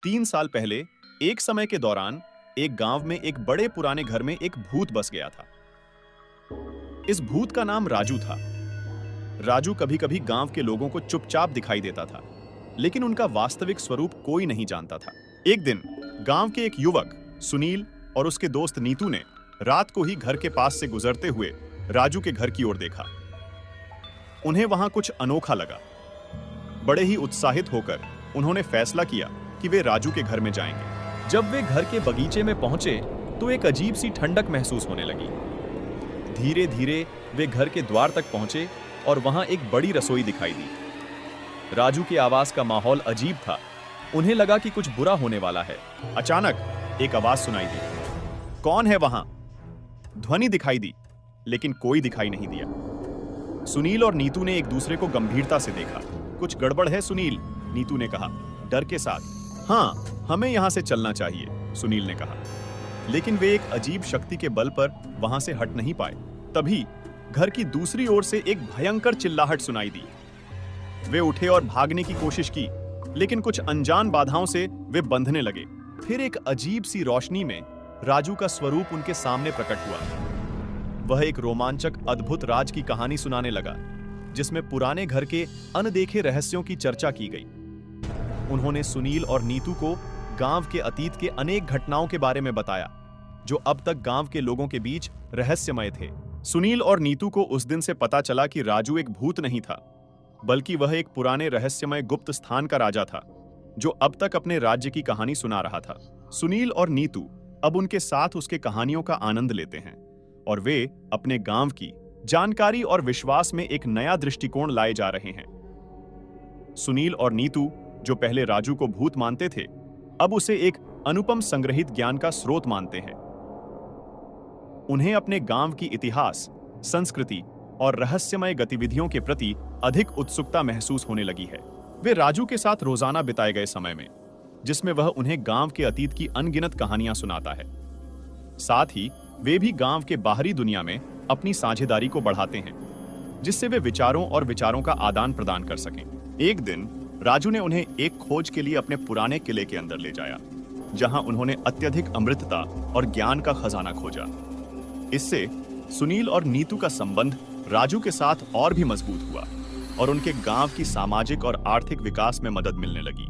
3 साल पहले एक समय के दौरान एक गांव में एक बड़े पुराने घर में एक भूत बस गया था। इस भूत का नाम राजू था। राजू कभी कभी गांव के लोगों को चुपचाप दिखाई देता था, लेकिन उनका वास्तविक स्वरूप कोई नहीं जानता था। एक दिन गांव के एक युवक सुनील और उसके दोस्त नीतू ने रात को ही घर के पास से गुजरते हुए राजू के घर की ओर देखा। उन्हें वहां कुछ अनोखा लगा। बड़े ही उत्साहित होकर उन्होंने फैसला किया कि वे राजू के घर में जाएंगे। जब वे घर के बगीचे में पहुंचे तो एक अजीब सी ठंडक महसूस होने लगी। धीरे धीरे वे घर के द्वार तक पहुंचे और वहां एक बड़ी रसोई दिखाई दी। राजू के आवास का माहौल अजीब था। उन्हें लगा कि कुछ बुरा होने वाला है। अचानक एक आवाज सुनाई दी, कौन है वहां? ध्वनि दिखाई दी, लेकिन कोई दिखाई नहीं दिया। सुनील और नीतू ने एक दूसरे को गंभीरता से देखा। कुछ गड़बड़ है सुनील, नीतू ने कहा डर के साथ। हाँ, हमें यहां से चलना चाहिए, सुनील ने कहा। लेकिन वे एक अजीब शक्ति के बल पर वहां से हट नहीं पाए। तभी घर की दूसरी ओर से एक भयंकर चिल्लाहट सुनाई दी। वे उठे और भागने की कोशिश की, लेकिन कुछ अनजान बाधाओं से वे बंधने लगे। फिर एक अजीब सी रोशनी में राजू का स्वरूप उनके सामने प्रकट हुआ। वह एक रोमांचक अद्भुत राज की कहानी सुनाने लगा, जिसमें पुराने घर के अनदेखे रहस्यों की चर्चा की गई। उन्होंने सुनील और नीतू को गांव के अतीत के अनेक घटनाओं के बारे में बताया, जो अब तक गांव के लोगों के बीच रहस्यमय थे। सुनील और नीतू को उस दिन से पता चला कि राजू एक भूत नहीं था, बल्कि वह एक पुराने रहस्यमय गुप्त स्थान का राजा था, जो अब तक अपने राज्य की कहानी सुना रहा था। सुनील और नीतू अब उनके साथ उसके कहानियों का आनंद लेते हैं और वे अपने गांव की जानकारी और विश्वास में एक नया दृष्टिकोण लाए जा रहे हैं। सुनील और नीतू, जो पहले राजू को भूत मानते थे, अब उसे एक अनुपम संग्रहित ज्ञान का स्रोत मानते हैं। उन्हें अपने गांव की इतिहास, संस्कृति और रहस्यमय गतिविधियों के प्रति अधिक उत्सुकता महसूस होने लगी है। वे राजू के साथ रोजाना बिताए गए समय में, जिसमें वह उन्हें गांव के अतीत की अनगिनत कहानियां सुनाता है। साथ ही वे भी गांव के बाहरी दुनिया में अपनी साझेदारी को बढ़ाते हैं, जिससे वे विचारों का आदान प्रदान कर सकें। एक दिन राजू ने उन्हें एक खोज के लिए अपने पुराने किले के अंदर ले जाया, जहां उन्होंने अत्यधिक अमृतता और ज्ञान का खजाना खोजा। इससे सुनील और नीतू का संबंध राजू के साथ और भी मजबूत हुआ और उनके गांव की सामाजिक और आर्थिक विकास में मदद मिलने लगी।